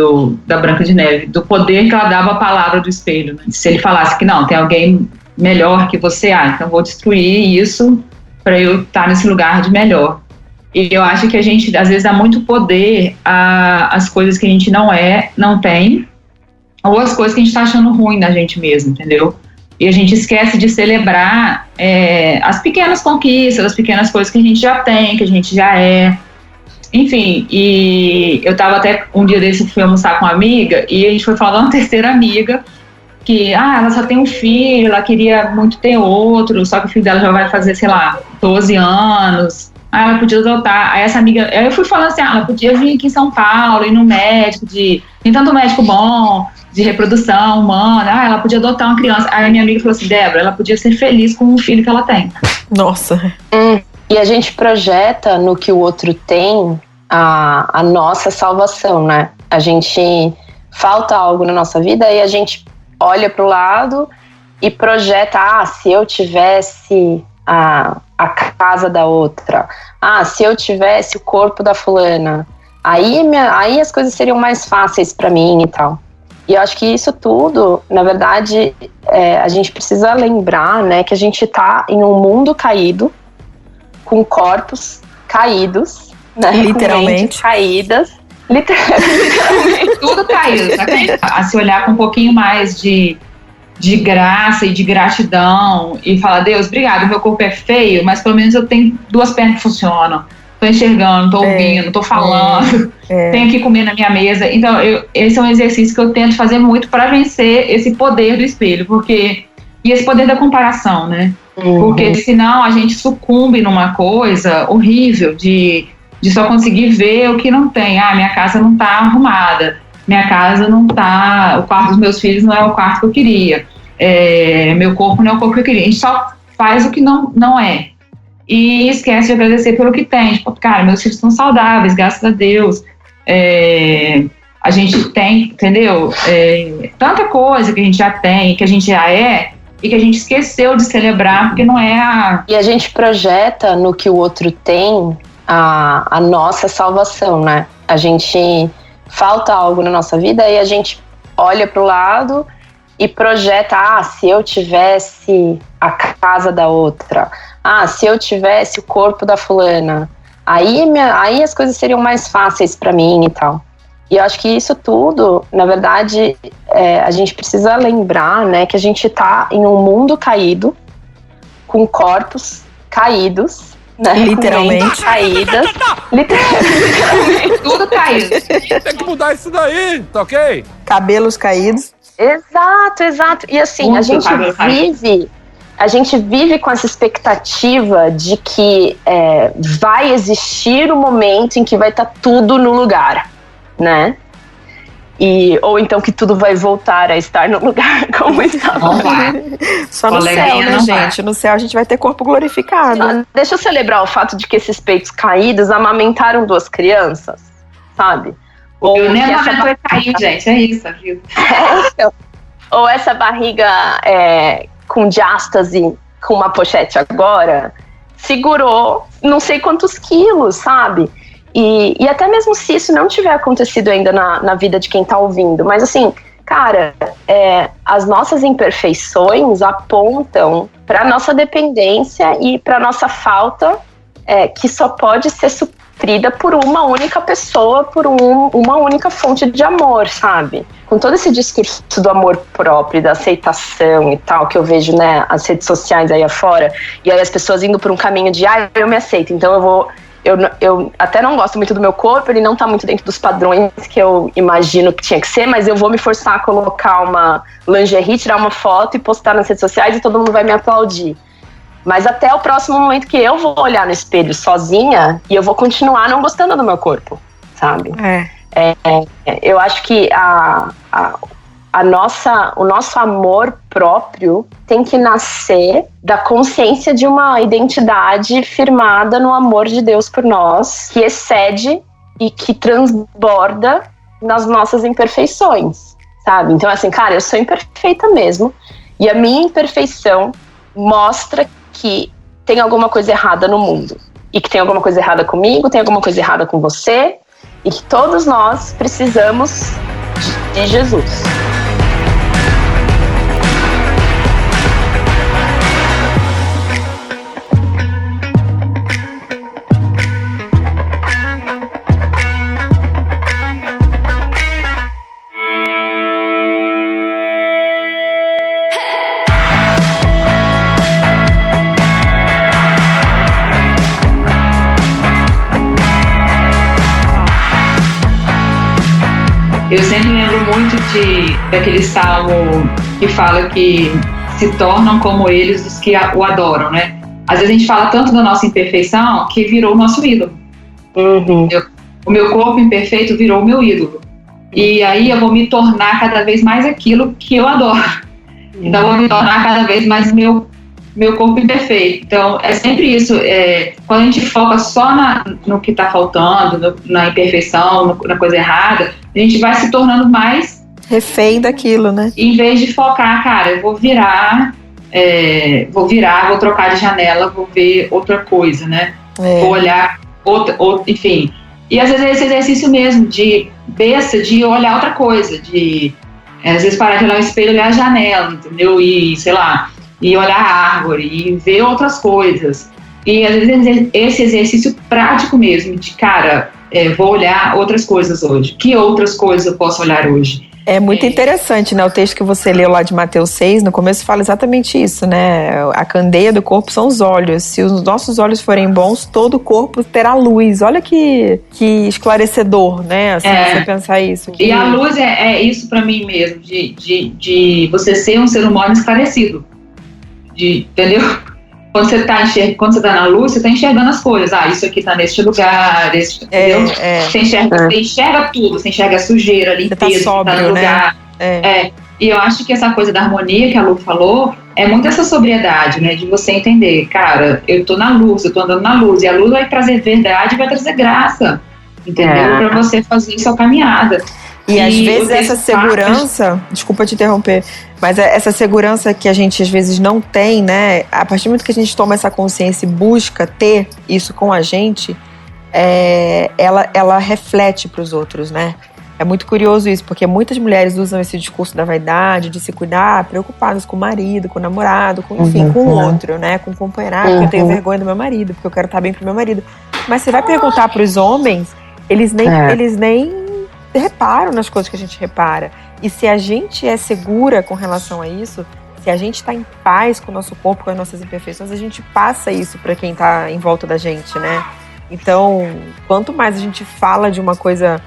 da Branca de Neve, do poder que ela dava à palavra do espelho, né? Se ele falasse que não, tem alguém melhor que você, então vou destruir isso para eu estar nesse lugar de melhor. E eu acho que a gente, às vezes, dá muito poder às coisas que a gente não tem, ou as coisas que a gente está achando ruim na gente mesmo, entendeu? E a gente esquece de celebrar as pequenas conquistas, as pequenas coisas que a gente já tem, que a gente já é. Enfim, e eu tava até um dia desse, fui almoçar com uma amiga, e a gente foi falar de uma terceira amiga, que, ela só tem um filho, ela queria muito ter outro, só que o filho dela já vai fazer, sei lá, 12 anos, ela podia adotar. Aí essa amiga, eu fui falando assim, ela podia vir aqui em São Paulo, ir no médico, tem tanto médico bom, de reprodução humana, ela podia adotar uma criança. Aí a minha amiga falou assim, Débora, ela podia ser feliz com o filho que ela tem. Nossa. E a gente projeta no que o outro tem a nossa salvação, né? A gente falta algo na nossa vida e a gente olha para o lado e projeta, se eu tivesse a casa da outra, se eu tivesse o corpo da fulana, aí as coisas seriam mais fáceis para mim e tal. E eu acho que isso tudo, na verdade, a gente precisa lembrar, né, que a gente tá em um mundo caído, com corpos caídos, né? Literalmente. Com mentes caídas. Literalmente. Tudo caído, sabe? A se olhar com um pouquinho mais de graça e de gratidão e falar, Deus, obrigado, meu corpo é feio, mas pelo menos eu tenho 2 pernas que funcionam. Tô enxergando, tô ouvindo, tô falando, tenho que comer na minha mesa. Então, esse é um exercício que eu tento fazer muito para vencer esse poder do espelho, e esse poder da comparação, né? Porque senão a gente sucumbe numa coisa horrível de só conseguir ver o que não tem. Minha casa não tá arrumada, minha casa não tá, o quarto dos meus filhos não é o quarto que eu queria, meu corpo não é o corpo que eu queria. A gente só faz o que não é. E esquece de agradecer pelo que tem. Tipo, cara, meus filhos estão saudáveis, graças a Deus. A gente tem, entendeu? Tanta coisa que a gente já tem, que a gente já é, e que a gente esqueceu de celebrar, porque não é E a gente projeta no que o outro tem a nossa salvação, né? A gente falta algo na nossa vida e a gente olha para o lado e projeta, se eu tivesse a casa da outra, se eu tivesse o corpo da fulana, aí as coisas seriam mais fáceis para mim e tal. E eu acho que isso tudo, na verdade, a gente precisa lembrar, né, que a gente tá em um mundo caído, com corpos caídos, né? Literalmente. Com mentes caídas. Literalmente. tudo caído. Tem que mudar isso daí, tá ok? Cabelos caídos. Exato. E assim, a gente vive com essa expectativa de que vai existir um momento em que vai estar tudo no lugar, né? Ou então que tudo vai voltar a estar no lugar como estava. Só no céu, né, gente? No céu a gente vai ter corpo glorificado. Deixa eu celebrar o fato de que esses peitos caídos amamentaram 2 crianças, sabe? Eu nem amamentou cair, gente, é isso, viu? Ou essa barriga com diástase, com uma pochete agora, segurou não sei quantos quilos, sabe? E até mesmo se isso não tiver acontecido ainda na vida de quem tá ouvindo, mas assim, cara, as nossas imperfeições apontam para nossa dependência e para nossa falta, que só pode ser suprida por uma única pessoa, por uma única fonte de amor, sabe? Com todo esse discurso do amor próprio, da aceitação e tal, que eu vejo, né, as redes sociais aí afora, e aí as pessoas indo por um caminho de, eu me aceito, então eu até não gosto muito do meu corpo, ele não tá muito dentro dos padrões que eu imagino que tinha que ser, mas eu vou me forçar a colocar uma lingerie, tirar uma foto e postar nas redes sociais e todo mundo vai me aplaudir. Mas até o próximo momento que eu vou olhar no espelho sozinha e eu vou continuar não gostando do meu corpo, sabe? Eu acho que o nosso amor próprio tem que nascer da consciência de uma identidade firmada no amor de Deus por nós, que excede e que transborda nas nossas imperfeições, sabe? Então, assim, cara, eu sou imperfeita mesmo, e a minha imperfeição mostra que tem alguma coisa errada no mundo, e que tem alguma coisa errada comigo, tem alguma coisa errada com você, e que todos nós precisamos de Jesus. Eu sempre lembro muito daquele salmo que fala que se tornam como eles os que o adoram, né? Às vezes a gente fala tanto da nossa imperfeição que virou o nosso ídolo. O meu corpo imperfeito virou o meu ídolo. E aí eu vou me tornar cada vez mais aquilo que eu adoro. Então eu vou me tornar cada vez mais meu corpo imperfeito. Então é sempre isso. Quando a gente foca só no que está faltando, na imperfeição, na coisa errada, a gente vai se tornando mais refém daquilo, né? Em vez de focar, cara, eu vou virar, vou trocar de janela, vou ver outra coisa, né? Vou olhar enfim. E às vezes é esse exercício mesmo de besta, de olhar outra coisa, de às vezes parar de olhar o espelho, olhar a janela, entendeu? E sei lá, e olhar a árvore e ver outras coisas. E às vezes esse exercício prático mesmo, de cara, vou olhar outras coisas hoje. Que outras coisas eu posso olhar hoje? É muito interessante, né? O texto que você leu lá de Mateus 6, no começo fala exatamente isso, né? A candeia do corpo são os olhos. Se os nossos olhos forem bons, todo o corpo terá luz. Olha que esclarecedor, né? Assim, você pensar isso. E a luz é isso pra mim mesmo, de você ser um ser humano esclarecido. Entendeu? Quando você tá na luz, você tá enxergando as coisas. Isso aqui tá neste lugar, entendeu? Você enxerga tudo, você enxerga a sujeira, a limpeza, sóbrio, tá no lugar. Né? E eu acho que essa coisa da harmonia que a Lu falou é muito essa sobriedade, né? De você entender, cara, eu tô na luz, eu tô andando na luz, e a luz vai trazer verdade, vai trazer graça, entendeu? Pra você fazer sua caminhada. E às vezes essa segurança, desculpa te interromper, mas essa segurança que a gente às vezes não tem, né? A partir do momento que a gente toma essa consciência e busca ter isso com a gente, ela reflete para os outros, né? É muito curioso isso, porque muitas mulheres usam esse discurso da vaidade, de se cuidar, preocupadas com o marido, com o namorado, com o outro, né? Com o companheiro, porque eu tenho vergonha do meu marido, porque eu quero estar bem pro meu marido. Mas você vai perguntar para os homens, eles nem reparam nas coisas que a gente repara. E se a gente é segura com relação a isso, se a gente está em paz com o nosso corpo, com as nossas imperfeições, a gente passa isso para quem está em volta da gente, né? Então, quanto mais a gente fala de uma coisa,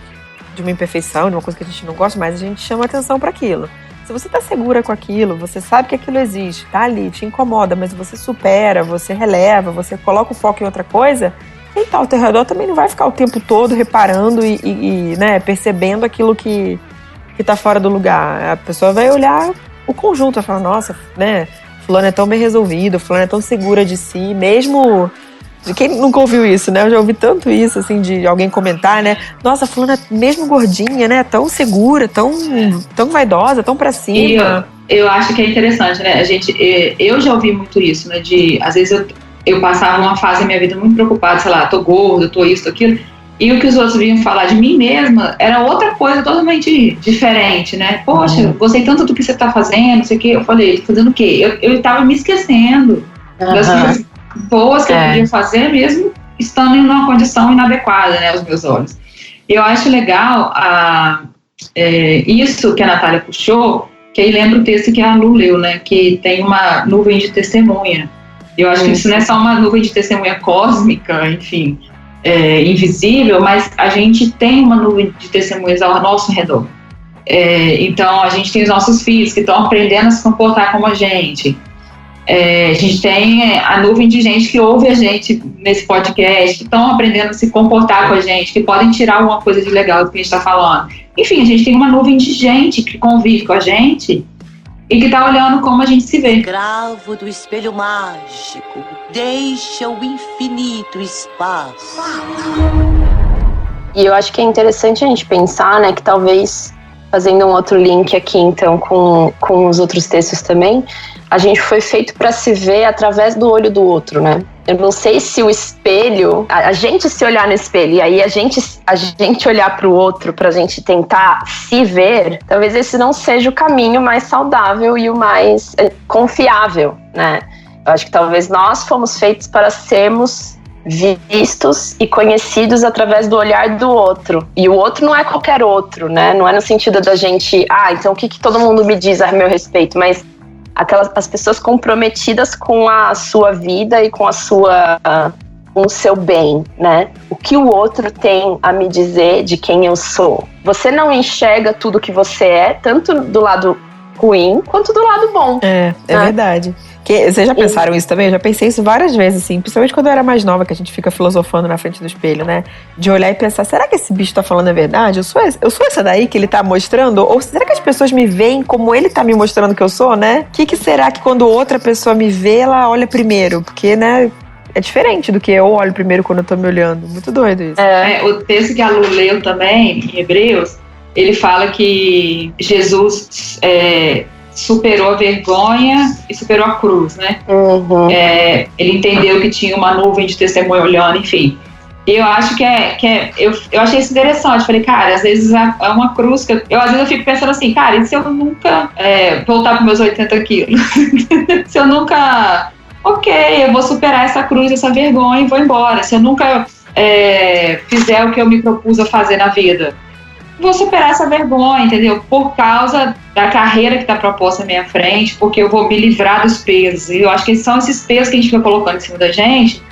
de uma imperfeição, de uma coisa que a gente não gosta, mais a gente chama atenção para aquilo. Se você está segura com aquilo, você sabe que aquilo existe, tá ali, te incomoda, mas você supera, você releva, você coloca o foco em outra coisa, quem tá ao teu redor também não vai ficar o tempo todo reparando e né, percebendo aquilo que tá fora do lugar. A pessoa vai olhar o conjunto, vai falar, nossa, né, fulano é tão bem resolvido, fulano é tão segura de si, mesmo... Quem nunca ouviu isso, né? Eu já ouvi tanto isso, assim, de alguém comentar, né? Nossa, fulana mesmo gordinha, né? Tão segura, tão vaidosa, tão pra cima. E eu acho que é interessante, né? Eu já ouvi muito isso, né? Às vezes eu passava uma fase da minha vida muito preocupada, sei lá, tô gorda, tô isso, tô aquilo. E o que os outros vinham falar de mim mesma era outra coisa totalmente diferente, né? Poxa, gostei tanto do que você tá fazendo, não sei o quê. Eu falei, tô fazendo o quê? Eu tava me esquecendo das coisas boas que eu podia fazer, mesmo estando em uma condição inadequada, né, aos meus olhos. Eu acho legal isso que a Natália puxou, que aí lembra o texto que a Lu leu, né, que tem uma nuvem de testemunha. Eu acho que isso não é só uma nuvem de testemunha cósmica, enfim, invisível, mas a gente tem uma nuvem de testemunhas ao nosso redor. Então, a gente tem os nossos filhos que estão aprendendo a se comportar como a gente. A gente tem a nuvem de gente que ouve a gente nesse podcast, que estão aprendendo a se comportar com a gente, que podem tirar alguma coisa de legal do que a gente está falando. Enfim, a gente tem uma nuvem de gente que convive com a gente e que está olhando como a gente se vê. Escravo do espelho mágico, deixa o infinito espaço. E eu acho que é interessante a gente pensar, né, que talvez, fazendo um outro link aqui, então, com os outros textos também, a gente foi feito para se ver através do olho do outro, né? Eu não sei se o espelho, a gente se olhar no espelho e aí a gente olhar para o outro, para a gente tentar se ver, talvez esse não seja o caminho mais saudável e o mais confiável, né? Eu acho que talvez nós fomos feitos para sermos vistos e conhecidos através do olhar do outro. E o outro não é qualquer outro, né? Não é no sentido da gente, então o que todo mundo me diz a meu respeito, mas as pessoas comprometidas com a sua vida e com a sua com o seu bem, né? O que o outro tem a me dizer de quem eu sou. Você não enxerga tudo que você é, tanto do lado ruim quanto do lado bom. É verdade. Vocês já pensaram isso também? Eu já pensei isso várias vezes, assim, principalmente quando eu era mais nova, que a gente fica filosofando na frente do espelho, né? De olhar e pensar, será que esse bicho tá falando a verdade? Eu sou essa daí que ele tá mostrando? Ou será que as pessoas me veem como ele tá me mostrando que eu sou, né? O que será que quando outra pessoa me vê, ela olha primeiro? Porque, né, é diferente do que eu olho primeiro quando eu tô me olhando. Muito doido isso. O texto que a Lu leu também, em Hebreus, ele fala que Jesus superou a vergonha e superou a cruz, né? Uhum. Ele entendeu que tinha uma nuvem de testemunho olhando, enfim. E eu acho que eu achei isso interessante. Falei, cara, às vezes é uma cruz que às vezes eu fico pensando assim, cara, e se eu nunca voltar para meus 80 quilos? Se eu nunca, eu vou superar essa cruz, essa vergonha e vou embora. Se eu nunca fizer o que eu me propus a fazer na vida, vou superar essa vergonha, entendeu? Por causa da carreira que está proposta à minha frente, porque eu vou me livrar dos pesos. E eu acho que são esses pesos que a gente fica colocando em cima da gente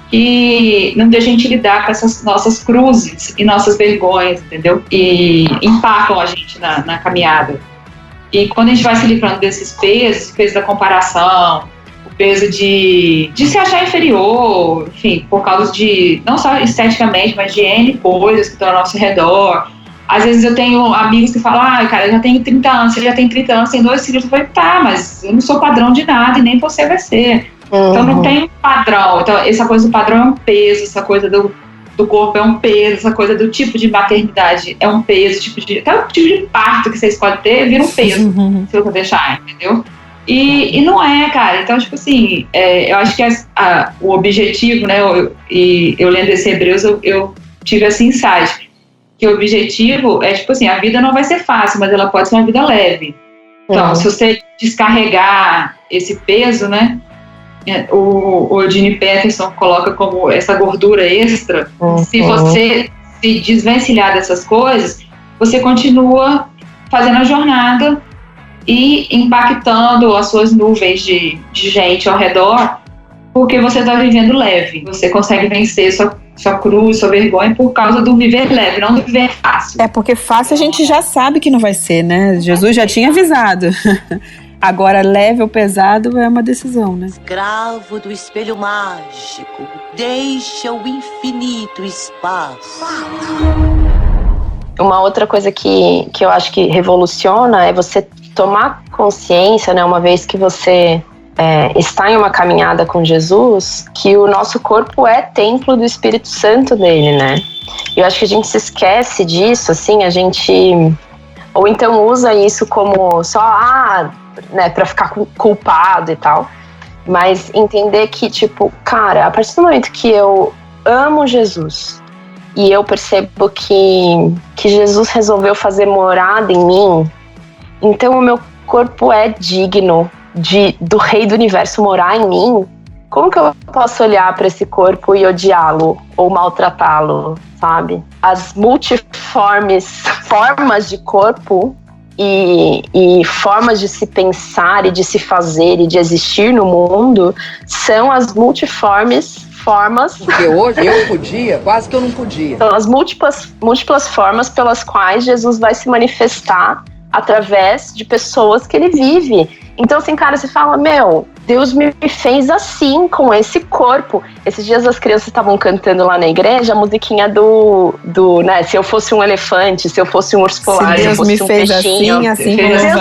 que não deixa a gente lidar com essas nossas cruzes e nossas vergonhas, entendeu? E empacam a gente na caminhada. E quando a gente vai se livrando desses pesos, o peso da comparação, o peso de se achar inferior, enfim, por causa de, não só esteticamente, mas de N coisas que estão ao nosso redor. Às vezes eu tenho amigos que falam, cara, eu já tenho 30 anos, você já tem 30 anos, tem 2 filhos. Eu falei, tá, mas eu não sou padrão de nada e nem você vai ser. Então não tem padrão. Então essa coisa do padrão é um peso, essa coisa do corpo é um peso, essa coisa do tipo de maternidade é um peso, até o tipo de parto que vocês podem ter vira um peso, se eu deixar, entendeu? E não é, cara. Então, tipo assim, eu acho que o objetivo, né, eu lendo esse Hebreus, eu tive esse insight, que o objetivo é, tipo assim, a vida não vai ser fácil, mas ela pode ser uma vida leve. Então, se você descarregar esse peso, né, o Eugene Peterson coloca como essa gordura extra, se você se desvencilhar dessas coisas, você continua fazendo a jornada e impactando as suas nuvens de gente ao redor, porque você está vivendo leve. Você consegue vencer sua cruz, sua vergonha por causa do viver leve, não do viver fácil. Porque fácil a gente já sabe que não vai ser, né? Jesus já tinha avisado. Agora, leve ou pesado é uma decisão, né? Escravo do espelho mágico, deixa o infinito espaço. Uma outra coisa que eu acho que revoluciona é você tomar consciência, né, uma vez que você está em uma caminhada com Jesus, que o nosso corpo é templo do Espírito Santo dele, né? Eu acho que a gente se esquece disso, assim, a gente... Ou então usa isso como só, né, pra ficar culpado e tal. Mas entender que, tipo, cara, a partir do momento que eu amo Jesus e eu percebo que Jesus resolveu fazer morada em mim, então o meu corpo é digno do Rei do Universo morar em mim. Como que eu posso olhar para esse corpo e odiá-lo ou maltratá-lo, sabe? As multiformes formas de corpo e formas de se pensar e de se fazer e de existir no mundo são as multiformes formas... Porque hoje eu podia, quase que eu não podia. São as múltiplas formas pelas quais Jesus vai se manifestar através de pessoas que ele vive. Então, assim, cara, você fala, Deus me fez assim, com esse corpo. Esses dias as crianças estavam cantando lá na igreja a musiquinha do né, se eu fosse um elefante, se eu fosse um urso polar, se eu fosse um peixinho. Deus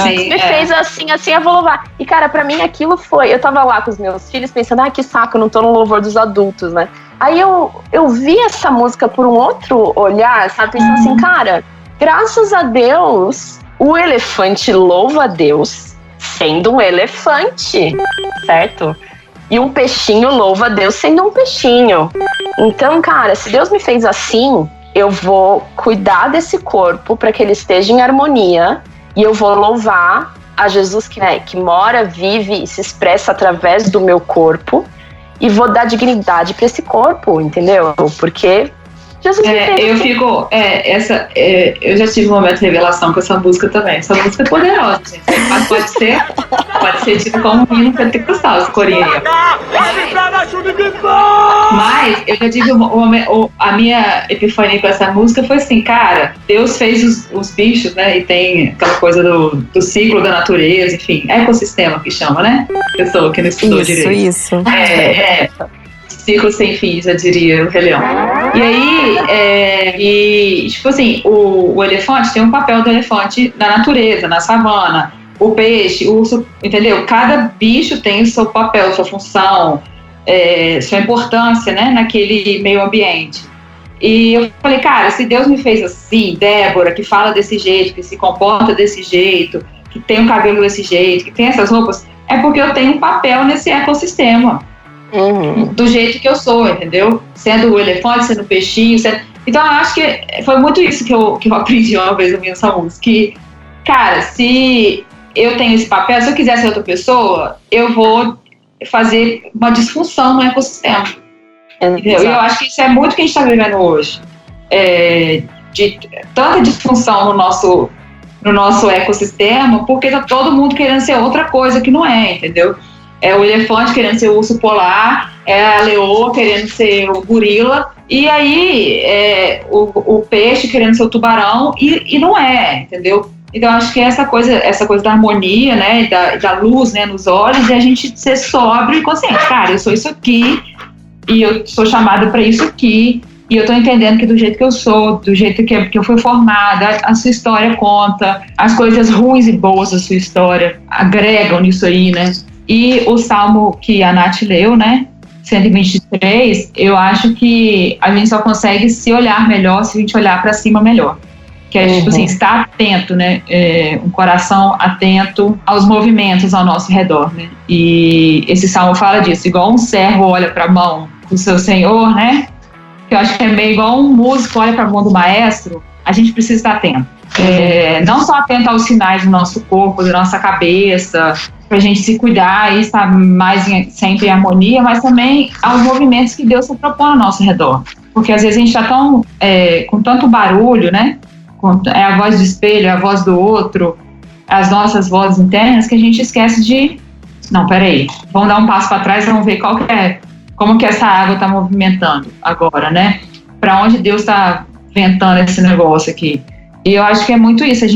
me fez assim, eu vou louvar. E, cara, pra mim aquilo foi... Eu tava lá com os meus filhos pensando, que saco, eu não tô no louvor dos adultos, né? Aí eu vi essa música por um outro olhar, sabe? Pensando assim, cara, graças a Deus, o elefante louva a Deus sendo um elefante, certo? E um peixinho louva a Deus sendo um peixinho. Então, cara, se Deus me fez assim, eu vou cuidar desse corpo para que ele esteja em harmonia e eu vou louvar a Jesus que mora, vive e se expressa através do meu corpo e vou dar dignidade para esse corpo, entendeu? Porque Jesus me fez eu fico. Eu já tive um momento de revelação com essa música também. Essa música é poderosa, gente. Mas pode ser tido como um hino pentecostal, esse corinho aí. Mas eu já tive a minha epifania com essa música foi assim, cara, Deus fez os bichos, né? E tem aquela coisa do ciclo da natureza, enfim, ecossistema que chama, né? Pessoa que não estudou direito. Isso. Ciclo sem fim, já diria o Rei Leão. E aí, tipo assim, o elefante tem um papel do elefante na natureza, na savana. O peixe, o urso, entendeu? Cada bicho tem o seu papel, sua função, sua importância, né, naquele meio ambiente. E eu falei, cara, se Deus me fez assim, Débora, que fala desse jeito, que se comporta desse jeito, que tem o cabelo desse jeito, que tem essas roupas, é porque eu tenho um papel nesse ecossistema. Do jeito que eu sou, entendeu? Sendo o elefante, sendo o peixinho, Então eu acho que foi muito isso que eu aprendi uma vez ouvindo essa música, que, cara, se eu tenho esse papel, se eu quiser ser outra pessoa, eu vou fazer uma disfunção no ecossistema. Entendeu? E eu acho que isso é muito o que a gente está vivendo hoje. De tanta disfunção no nosso ecossistema, porque tá todo mundo querendo ser outra coisa que não é, entendeu? É o elefante querendo ser o urso polar, é a leoa querendo ser o gorila, e aí o peixe querendo ser o tubarão, e não é, entendeu? Então acho que essa coisa da harmonia, né, da luz, né, nos olhos, e a gente ser sóbrio e consciente. Cara, eu sou isso aqui, e eu sou chamada para isso aqui, e eu tô entendendo que do jeito que eu sou, do jeito que eu fui formada, a sua história conta, as coisas ruins e boas da sua história agregam nisso aí, né? E o salmo que a Nath leu, né, 123, eu acho que a gente só consegue se olhar melhor se a gente olhar para cima melhor. Que é, tipo assim, estar atento, né, um coração atento aos movimentos ao nosso redor, né. E esse salmo fala disso, igual um servo olha para a mão do seu senhor, né, que eu acho que é meio igual um músico olha para a mão do maestro, a gente precisa estar atento. Não só atento aos sinais do nosso corpo, da nossa cabeça, para a gente se cuidar e estar sempre em harmonia, mas também aos movimentos que Deus se propõe ao nosso redor. Porque às vezes a gente está com tanto barulho, né? É a voz do espelho, é a voz do outro, as nossas vozes internas, que a gente esquece de... Não, peraí, vamos dar um passo para trás, vamos ver como que essa água está movimentando agora, né? Para onde Deus está ventando esse negócio aqui. E eu acho que é muito isso,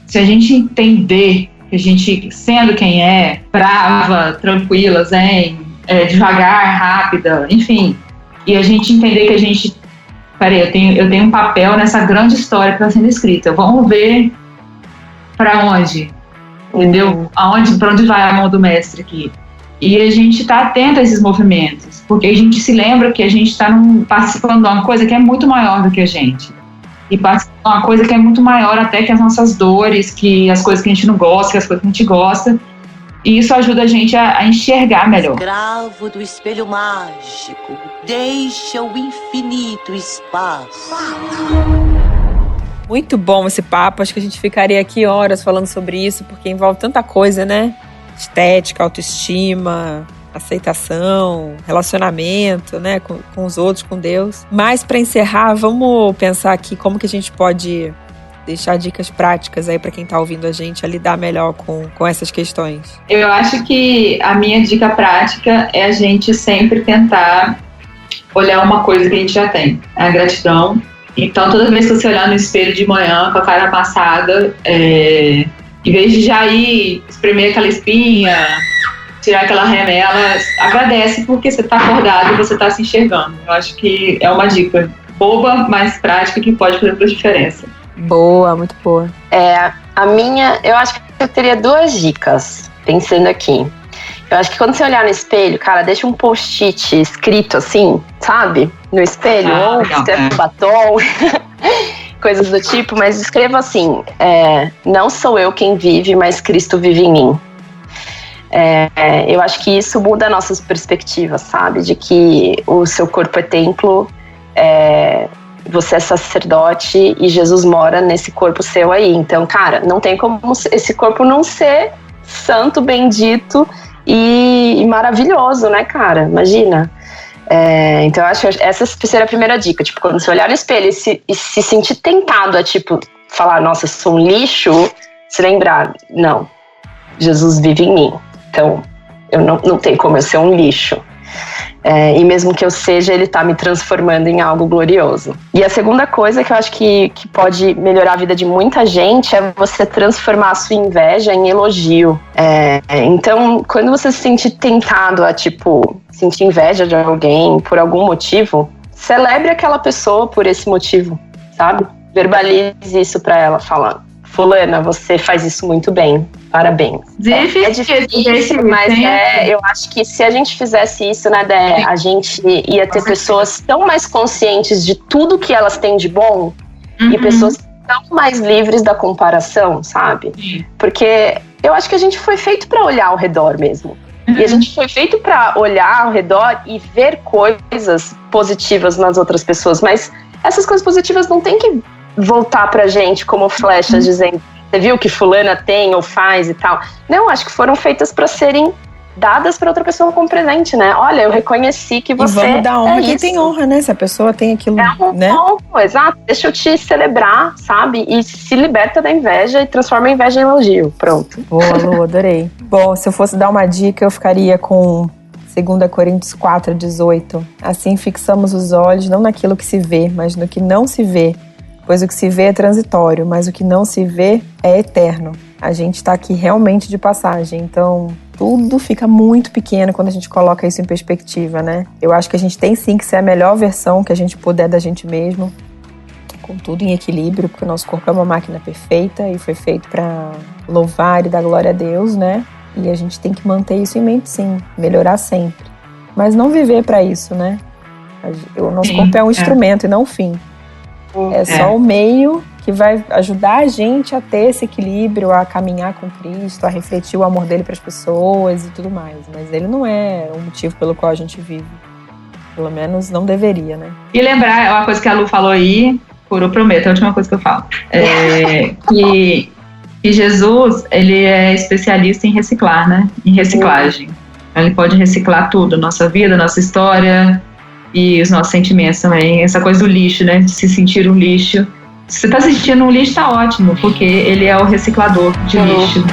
se a gente entender que a gente, sendo quem é, brava, tranquila, zen, devagar, rápida, enfim, e a gente entender que a gente, peraí, eu tenho um papel nessa grande história que está sendo escrita, vamos ver para onde, entendeu? Para onde vai a mão do mestre aqui? E a gente está atento a esses movimentos, porque a gente se lembra que a gente está participando de uma coisa que é muito maior do que a gente. E participar de uma coisa que é muito maior até que as nossas dores, que as coisas que a gente não gosta, que as coisas que a gente gosta. E isso ajuda a gente a enxergar melhor. Escravo do espelho mágico, deixa o infinito espaço. Muito bom esse papo, acho que a gente ficaria aqui horas falando sobre isso, porque envolve tanta coisa, né? Estética, autoestima, aceitação, relacionamento, né, com os outros, com Deus. Mas para encerrar, vamos pensar aqui como que a gente pode deixar dicas práticas aí para quem está ouvindo a gente a lidar melhor com essas questões. Eu acho que a minha dica prática é a gente sempre tentar olhar uma coisa que a gente já tem, a gratidão. Então, toda vez que você olhar no espelho de manhã com a cara amassada, em vez de já ir espremer aquela espinha, tirar aquela remela, agradece porque você está acordado e você está se enxergando. Eu acho que é uma dica boba, mas prática, que pode fazer toda a diferença. Boa, muito boa. Eu acho que eu teria 2 dicas, pensando aqui. Eu acho que quando você olhar no espelho, cara, deixa um post-it escrito assim, sabe? No espelho, ou escreve com batom, coisas do tipo, mas escreva assim, não sou eu quem vive, mas Cristo vive em mim. Eu acho que isso muda nossas perspectivas, sabe? De que o seu corpo é templo, você é sacerdote e Jesus mora nesse corpo seu aí. Então, cara, não tem como esse corpo não ser santo, bendito e maravilhoso, né, cara? Imagina. Então eu acho que essa seria a primeira dica. Tipo, quando você olhar no espelho e se sentir tentado a, tipo, falar, nossa, eu sou um lixo, se lembrar, não, Jesus vive em mim. Então, eu não tem como eu ser um lixo. E mesmo que eu seja, ele tá me transformando em algo glorioso. E a segunda coisa que eu acho que pode melhorar a vida de muita gente é você transformar a sua inveja em elogio. Então, quando você se sentir tentado a, tipo, sentir inveja de alguém por algum motivo, celebre aquela pessoa por esse motivo, sabe? Verbalize isso pra ela, falando: fulana, você faz isso muito bem, parabéns. É difícil, mas eu acho que se a gente fizesse isso, né, Dé, a gente ia ter pessoas tão mais conscientes de tudo que elas têm de bom e pessoas tão mais livres da comparação, sabe? Porque eu acho que a gente foi feito pra olhar ao redor mesmo. E a gente foi feito pra olhar ao redor e ver coisas positivas nas outras pessoas, mas essas coisas positivas não tem que voltar pra gente como flechas dizendo, você viu que fulana tem ou faz e tal. Não, acho que foram feitas pra serem dadas pra outra pessoa como presente, né? Olha, eu reconheci que você e vamos dar honra quem tem honra, né? Se a pessoa tem aquilo, né? Exato, deixa eu te celebrar, sabe? E se liberta da inveja e transforma a inveja em elogio, pronto. Boa, Lu, adorei. Bom, se eu fosse dar uma dica, eu ficaria com 2 Coríntios 4:18. Assim fixamos os olhos não naquilo que se vê, mas no que não se vê. Pois o que se vê é transitório, mas o que não se vê é eterno. A gente está aqui realmente de passagem, então tudo fica muito pequeno quando a gente coloca isso em perspectiva, né? Eu acho que a gente tem sim que ser a melhor versão que a gente puder da gente mesmo, com tudo em equilíbrio, porque o nosso corpo é uma máquina perfeita e foi feito para louvar e dar glória a Deus, né? E a gente tem que manter isso em mente sim, melhorar sempre. Mas não viver para isso, né? O nosso corpo é um instrumento e não um fim. É só o meio que vai ajudar a gente a ter esse equilíbrio, a caminhar com Cristo, a refletir o amor dele para as pessoas e tudo mais. Mas ele não é o motivo pelo qual a gente vive. Pelo menos não deveria, né? E lembrar, uma coisa que a Lu falou aí, eu prometo, é a última coisa que eu falo, que Jesus, ele é especialista em reciclar, né? Em reciclagem. Ele pode reciclar tudo, nossa vida, nossa história e os nossos sentimentos também. Essa coisa do lixo, né? De se sentir um lixo. Se você tá sentindo um lixo, tá ótimo, porque ele é o reciclador de lixo.